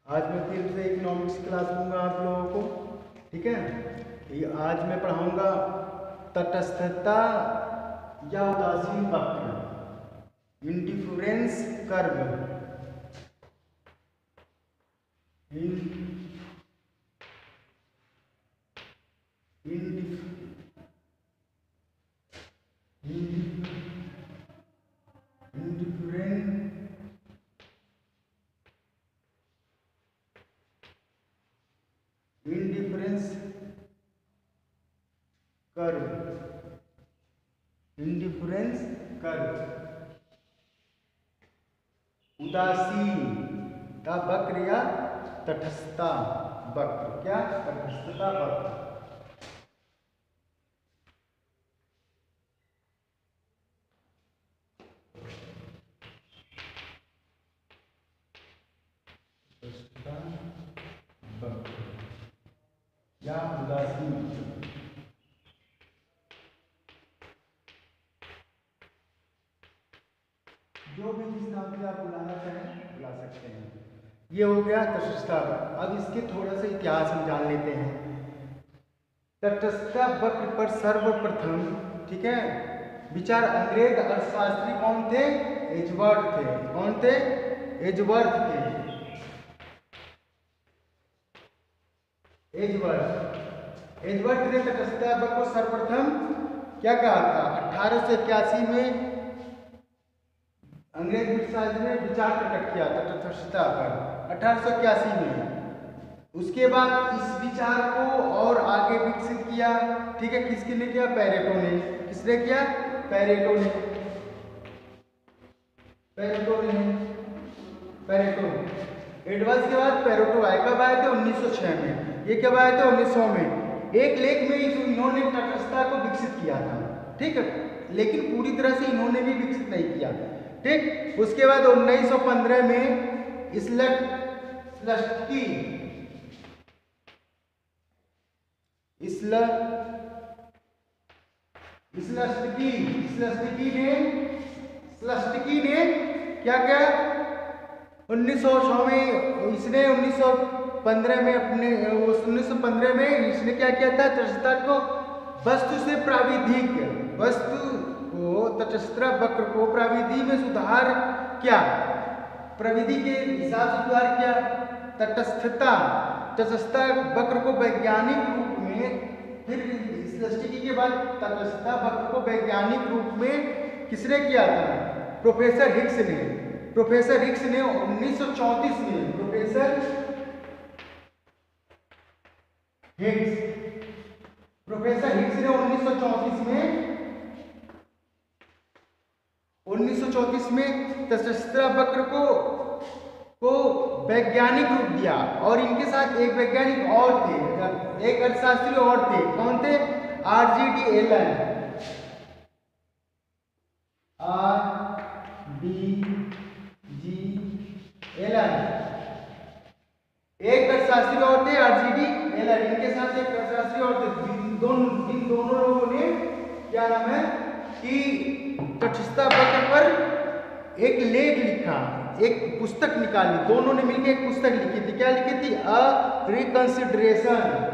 आज मैं फिर से इकोनॉमिक्स क्लास लूँगा आप लोगों को। ठीक है, आज मैं पढ़ाऊँगा तटस्थता या उदासीन वक्र, indifference curve. Indifference curve, indifference curve, उदासीनता वक्र या तटस्थता वक्र। क्या? तटस्थता वक्र। या उदासीन, जो भी जिस नाम से आप बुलाना चाहें बुला सकते हैं। ये हो गया तटस्थता। अब इसके थोड़ा सा इतिहास हम जान लेते हैं। तटस्थता वक्र पर सर्वप्रथम, ठीक है, विचार अंग्रेज अर्थशास्त्री कौन थे? एजवर्थ थे। कौन थे? एजवर्थ थे। एजवर्थ ने तटस्थता वक्र को सर्वप्रथम क्या कहा था? 1881 में अंग्रेज अर्थशास्त्री ने विचार प्रकट किया था तटस्थता पर, 1881 में। उसके बाद इस विचार को और आगे विकसित किया। ठीक है, किसने किया? पेरेटो ने। किसने किया? पेरेटो ने। एडवर्थ के बाद पेरेटो आए। कब आए थे? 1906 में। ये कब आए थे? 1900 में। एक लेख में इन्होंने तटस्थता को विकसित किया था। ठीक है, लेकिन पूरी तरह से इन्होंने भी विकसित नहीं किया। ठीक, उसके बाद 1915 में स्लस्टकी ने क्या किया? 1906 में इसने 1915 में अपने 1915 में इसने क्या किया था? तटस्थता को वस्तु से प्राविधिक, वस्तु को तटस्थता वक्र को प्राविधि में सुधार किया, प्रविधि के हिसाब से सुधार किया। तटस्थता वक्र को वैज्ञानिक रूप में, फिर स्लस्टिकी के बाद तटस्थता वक्र को वैज्ञानिक रूप में किसने किया था? प्रोफेसर हिग्स ने। 1934 में प्रोफेसर हिग्स ने 1934 में तटस्थता वक्र को वैज्ञानिक रूप दिया। और इनके साथ एक वैज्ञानिक और थे, एक अर्थशास्त्री और थे। कौन थे? RGD Allen. एक अर्थशास्त्री और थे, RGD एलन। इनके साथ एक अर्थशास्त्री और थे। इन दोनों लोगों ने क्या नाम है कि तटस्थता वक्र पर एक लेख लिखा, एक पुस्तक निकाली। दोनों ने मिलकर एक पुस्तक लिखी थी। क्या लिखी थी? अ reconsideration.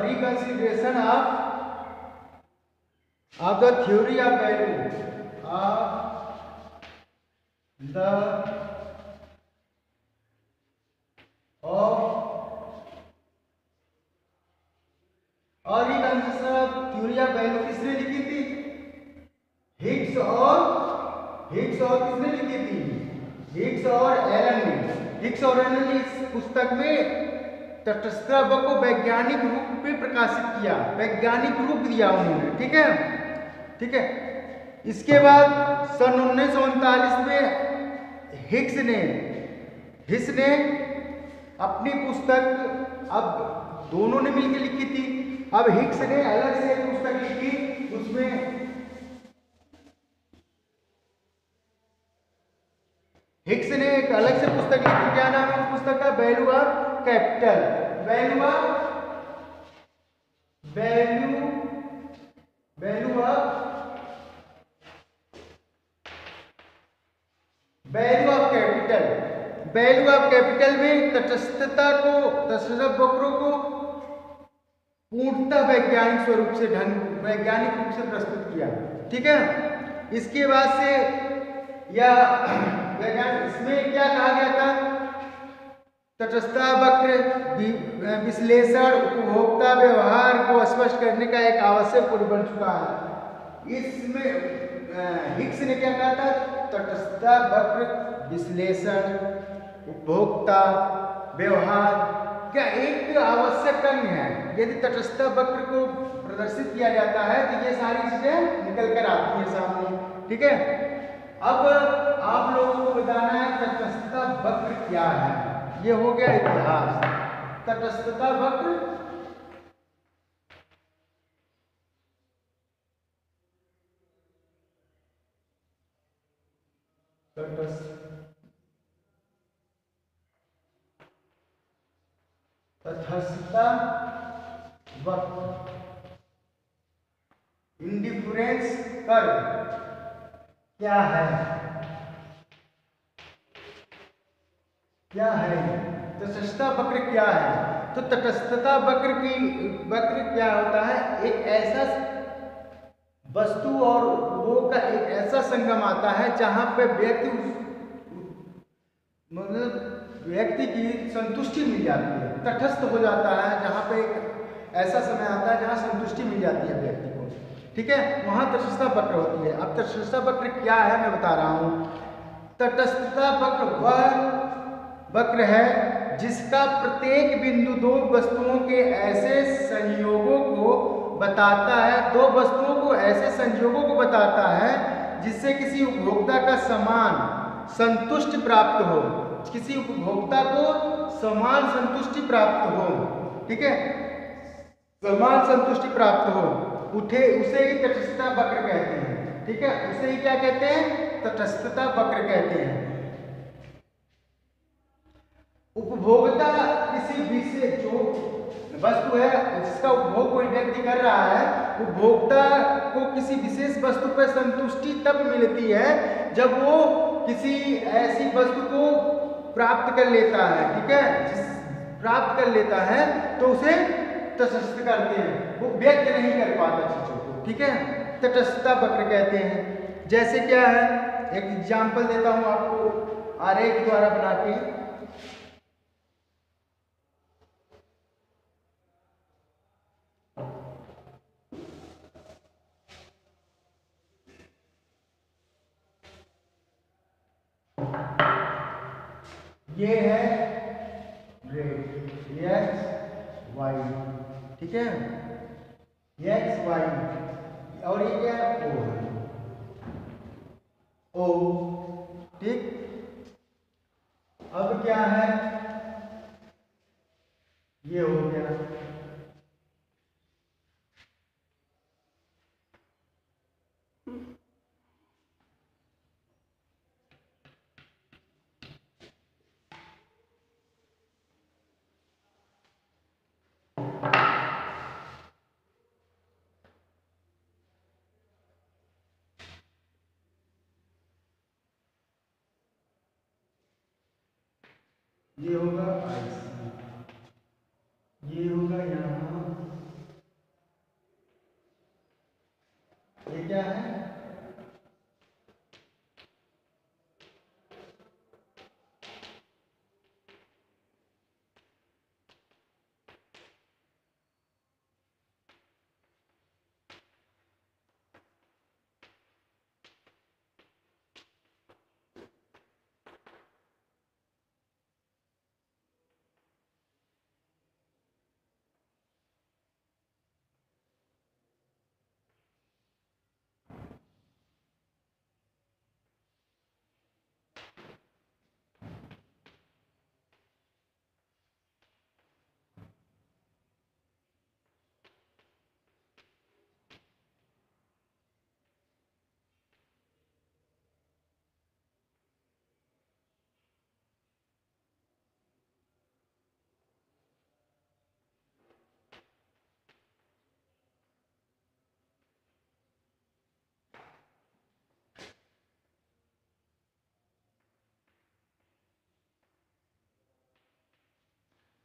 Reconsideration of the theory of value किसने लिखी थी? हिग्स और किसने लिखी थी? हिग्स और एलन ने इस पुस्तक में तटस्थ वक्र को वैज्ञानिक रूप में प्रकाशित किया, वैज्ञानिक रूप दिया उन्होंने। ठीक है, ठीक है। इसके बाद सन 1939 में हिग्स ने अपनी पुस्तक, अब दोनों ने मिलकर लिखी थी, अब हिग्स ने अलग से एक पुस्तक लिखी, उसमें हिग्स ने एक अलग से पुस्तक लिखी। क्या नाम है उस पुस्तक का? Value of capital. Value of capital में तटस्थता वक्रों को पूर्णतः वैज्ञानिक रूप से प्रस्तुत किया। ठीक है, इसके बाद से इसमें क्या कहा गया था? तटस्थता वक्र विश्लेषण उपभोक्ता व्यवहार को स्पष्ट करने का एक आवश्यक गुण बन चुका है। इसमें हिग्स ने क्या कहा था? तटस्थता वक्र विश्लेषण उपभोक्ता व्यवहार क्या एक आवश्यक अंग है। यदि तटस्थता वक्र को प्रदर्शित किया जाता है तो ये सारी चीजें निकल कर आती हैं सामने। ठीक है, अब आप लोगों को बताना है तटस्थता वक्र क्या है। ये हो गया इतिहास। तटस्थता वक्र तटस्थता वक्र इंडिफरेंस कर्व क्या है? तटस्थता वक्र क्या है? तो तटस्थता वक्र क्या होता है? एक ऐसा वस्तु और उपभोग का एक ऐसा संगम आता है जहां पे व्यक्ति की संतुष्टि मिल जाती है, तटस्थ हो जाता है, जहां पे एक ऐसा समय आता है जहां संतुष्टि मिल जाती है व्यक्ति को। ठीक है, वहां तटस्थता वक्र होती है। अब तटस्थता वक्र क्या है मैं बता रहा हूं। तटस्थता वक्र वह वक्र है जिसका प्रत्येक बिंदु दो वस्तुओं के ऐसे संयोगों को बताता है जिससे किसी उपभोक्ता का समान संतुष्टि प्राप्त हो। ठीक है, समान संतुष्टि प्राप्त हो, उसे ही तटस्थता वक्र कहते हैं। ठीक है, उसे ही क्या कहते हैं? तटस्थता वक्र कहते हैं। उपभोक्ता किसी विशेष जो वस्तु है जिसका उपभोग कोई व्यक्ति कर रहा है, उपभोक्ता को किसी विशेष वस्तु पर संतुष्टि तब मिलती है जब वो किसी ऐसी वस्तु को प्राप्त कर लेता है। ठीक है, प्राप्त कर लेता है तो उसे तटस्थ करते हैं, वो व्यक्त नहीं कर पाता चीजों को। ठीक है, तटस्थता वक्र कहते हैं। जैसे क्या है, एक एग्जाम्पल देता हूं आपको आरेख द्वारा बना के। ये है ग्रेड एक्स वाई। ठीक है, एक्स वाई, और ये क्या है? ओ। ठीक, अब क्या है? ये हो गया। ये होगा IC, ये होगा यहाँ, ये क्या है?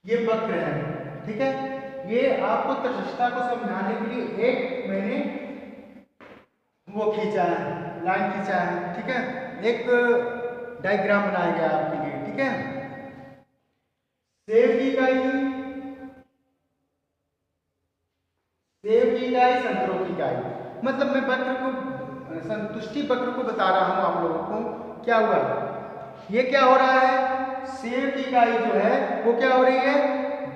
ये वक्र है, ठीक है। ये आपको तटस्थता को समझाने के लिए एक मैंने वो खींचा है, लाइन खींचा है, ठीक है। एक डायग्राम बनाया गया आपके लिए, ठीक है। सेव की इकाई, सेव की इकाई, संतरों की इकाई, मतलब मैं वक्र को, संतुष्टि वक्र को बता रहा हूं आप लोगों को। क्या हुआ, ये क्या हो रहा है, सेव की इकाई जो है वो क्या हो रही है,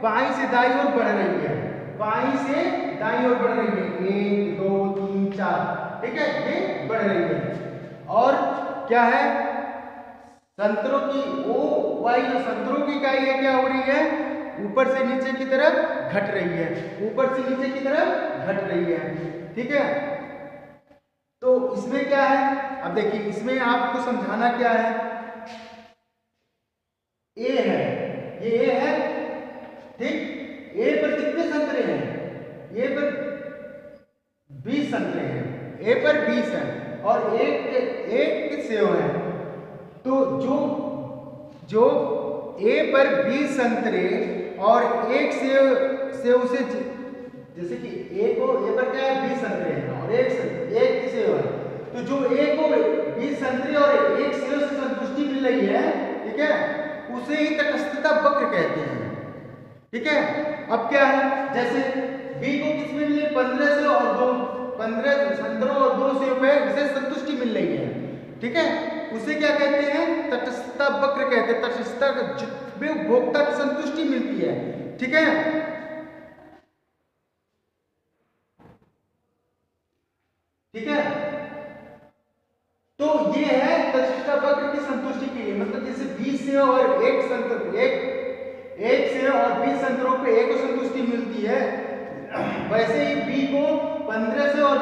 बाईं से दाईं ओर बढ़ रही है, बाईं से दाईं ओर बढ़ रही है, 1 2 3 4, ठीक है, ये बढ़ रही है। और क्या है, संतरों की ओ वाई, जो संतरों की इकाई है क्या हो रही है, ऊपर से नीचे की तरफ घट रही है, ऊपर से नीचे की तरफ घट रही है, ठीक है। तो इसमें क्या है, अब देखिए इसमें आपको समझाना क्या है, ए है, ये ए है, ठीक। ए पर कितने संतरे हैं, ए पर 20 संतरे हैं, ए पर 20 है और एक सेव है। तो जो जो ए पर 20 संतरे और एक सेव से, जैसे कि ए पर क्या है, 20 संतरे हैं और एक सेव है, तो जो ए को 20 संतरे और एक सेव से संतुष्टि मिल रही है, ठीक है, उसे ही तटस्थता वक्र कहते हैं, ठीक है। अब क्या है, जैसे बी को किसमें मिले, 15 से और 15 संतरों और 2 सेव पे इसे संतुष्टि मिल रही है, ठीक है, उसे क्या कहते हैं, तटस्थता वक्र कहते हैं। तटस्थता में उपभोक्ता की संतुष्टि मिलती है, ठीक है। ठीक है, तो ये है तटस्थता वक्र की संतुष्टि के लिए, मतलब जैसे 20 से और एक से और 20 संतरों पे ए को संतुष्टि मिलती है, वैसे ही बी को 15 से और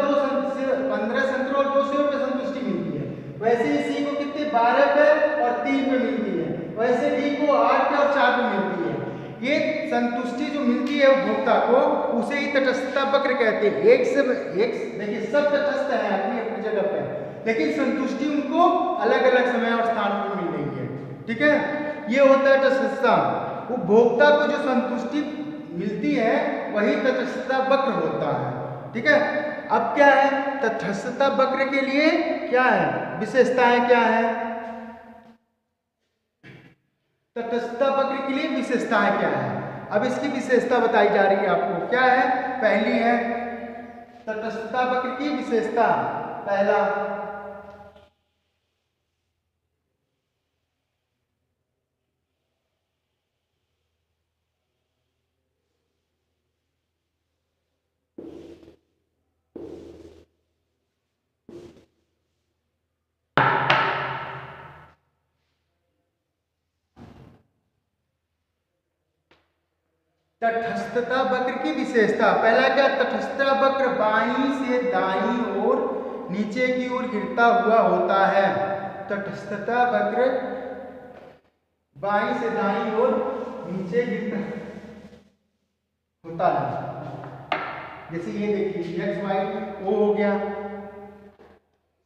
15 संतरों और 2 सेव पे संतुष्टि मिलती है, वैसे ही सी को कितने 12 पे और 3 पे मिलती है, वैसे डी को 8 पे और 4 पे मिलती है। ये संतुष्टि जो मिलती है उपभोक्ता को, उसे ही तटस्थता वक्र कहते हैं। एक देखिए सब तटस्थ है अपनी अपनी जगह पे, लेकिन संतुष्टि उनको अलग अलग समय और स्थान पर मिल रही है, ठीक है। ये होता है तटस्थता, उपभोक्ता को जो संतुष्टि मिलती है वही तटस्थता वक्र होता है, ठीक है। अब क्या है, तटस्थता वक्र के लिए क्या है, विशेषताएं क्या है, तटस्थता वक्र के लिए विशेषताएं क्या है। अब इसकी विशेषता बताई जा रही है आपको, क्या है, पहली है तटस्थता वक्र की विशेषता, पहला तटस्थता वक्र की विशेषता, पहला क्या, तटस्थता वक्र बाईं से दाईं ओर नीचे की ओर गिरता हुआ होता है। तटस्थता वक्र बाईं से दाईं ओर नीचे गिरता होता है। जैसे ये देखिए एक्स वाई ओ हो गया,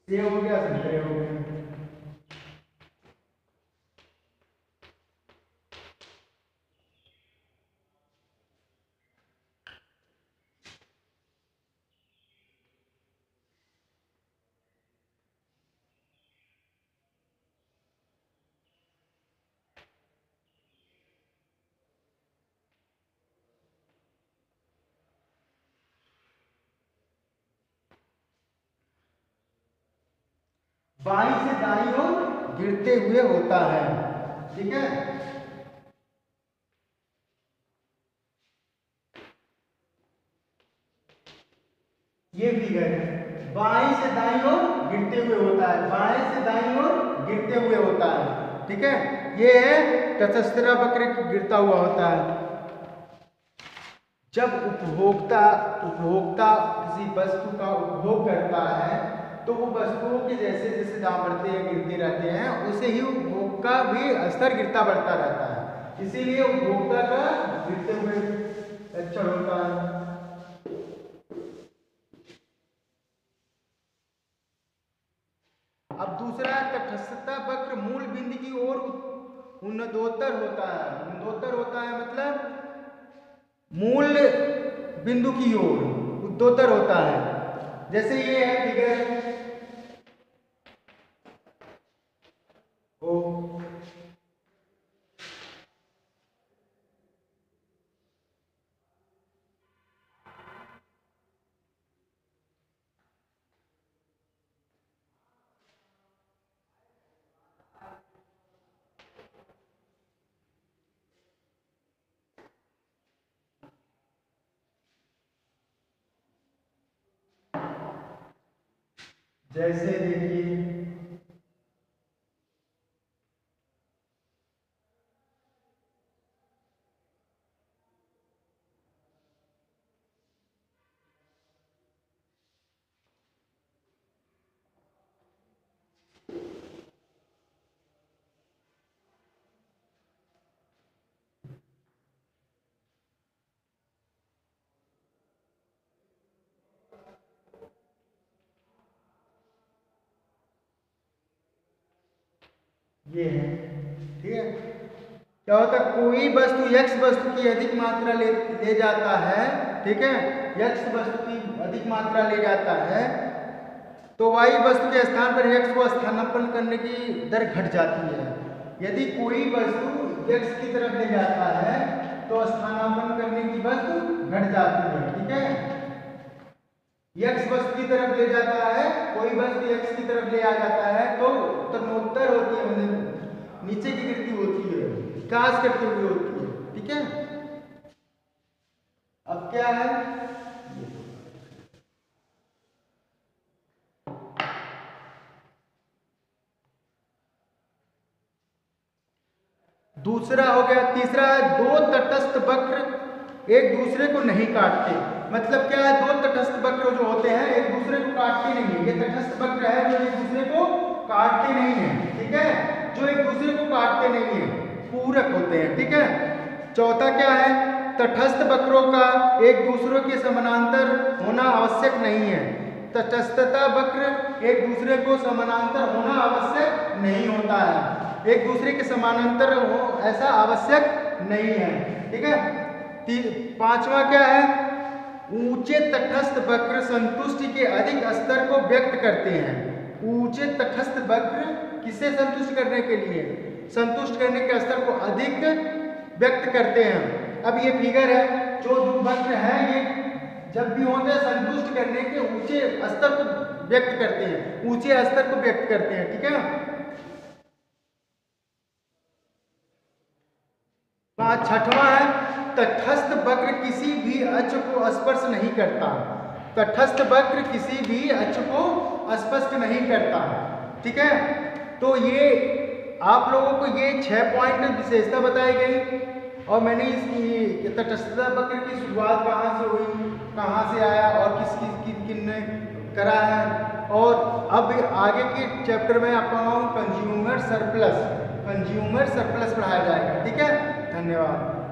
सेव हो गया, संतरे हो गए। बाईं से दाईं ओर गिरते हुए होता है, ठीक है। ये फिगर है, बाईं से दाईं ओर गिरते हुए होता है, बाएं से दाईं ओर गिरते हुए होता है, ठीक है। ये है तटस्थता वक्र गिरता हुआ होता है। जब उपभोक्ता किसी वस्तु का उपभोग करता है तो वो वस्तुओं के जैसे जैसे दाम बढ़ते हैं गिरते रहते हैं, उसे ही उपभोग का भी स्तर गिरता बढ़ता रहता है, इसीलिए उपभोक्ता का गिरते हुए लक्षण होता है। अब दूसरा, तटस्थता वक्र मूल बिंदु की ओर उन्नतोत्तर होता है। उन्नतोत्तर होता है मतलब मूल बिंदु की ओर उद्योतर होता है। जैसे ये है फिगर ओ, जैसे देखिए ये है, ठीक है। क्या होता है, कोई वस्तु x वस्तु की अधिक मात्रा ले जाता है, ठीक है, x वस्तु की अधिक मात्रा ले जाता है तो y वस्तु के स्थान पर x को स्थानापन्न करने की दर घट जाती है। यदि कोई वस्तु x की तरफ ले जाता है तो स्थानापन्न करने की वस्तु घट जाती है, ठीक है। x वस्तु की तरफ ले जाता है, कोई वस्तु x की तरफ ले आ जाता है तो उत्तरोत्तर होती है, मतलब नीचे की गिरती होती है, विकास करती हुई होती है, ठीक है। अब क्या है, दूसरा हो गया। तीसरा है दो तटस्थ वक्र एक दूसरे को नहीं काटते। मतलब क्या है, दो तटस्थ वक्र जो होते हैं एक दूसरे को काटते नहीं है। ये तटस्थ वक्र है जो एक दूसरे को काटते नहीं है, ठीक है, जो एक दूसरे को काटते नहीं है, पूरक होते हैं, ठीक है। चौथा क्या है, तटस्थ वक्रों का एक दूसरे के समानांतर होना आवश्यक नहीं है। तटस्थता वक्र एक दूसरे को समानांतर होना आवश्यक नहीं होता है, एक दूसरे के समानांतर हो ऐसा आवश्यक नहीं है, ठीक है। पांचवा क्या है, ऊंचे तटस्थ वक्र संतुष्टि के अधिक स्तर को व्यक्त करते हैं। ऊंचे तटस्थ वक्र किसे संतुष्ट करने के लिए, संतुष्ट करने के स्तर को अधिक व्यक्त करते हैं। अब ये फिगर है, जो वक्र है ये जब भी होते हैं संतुष्ट करने के ऊंचे स्तर को व्यक्त करते हैं, ऊंचे स्तर को व्यक्त करते हैं, ठीक है। छठवां है, तटस्थ वक्र किसी भी अक्ष को स्पर्श नहीं करता। तटस्थ वक्र किसी भी अक्ष को स्पर्श नहीं करता, ठीक है। तो ये आप लोगों को ये 6 पॉइंट विशेषता बताई गई और मैंने इसकी तटस्थता वक्र की शुरुआत कहाँ से हुई, कहाँ से आया और किसने करा है, और अब आगे के चैप्टर में आपको कंज्यूमर सरप्लस पढ़ाया जाएगा, ठीक है। धन्यवाद।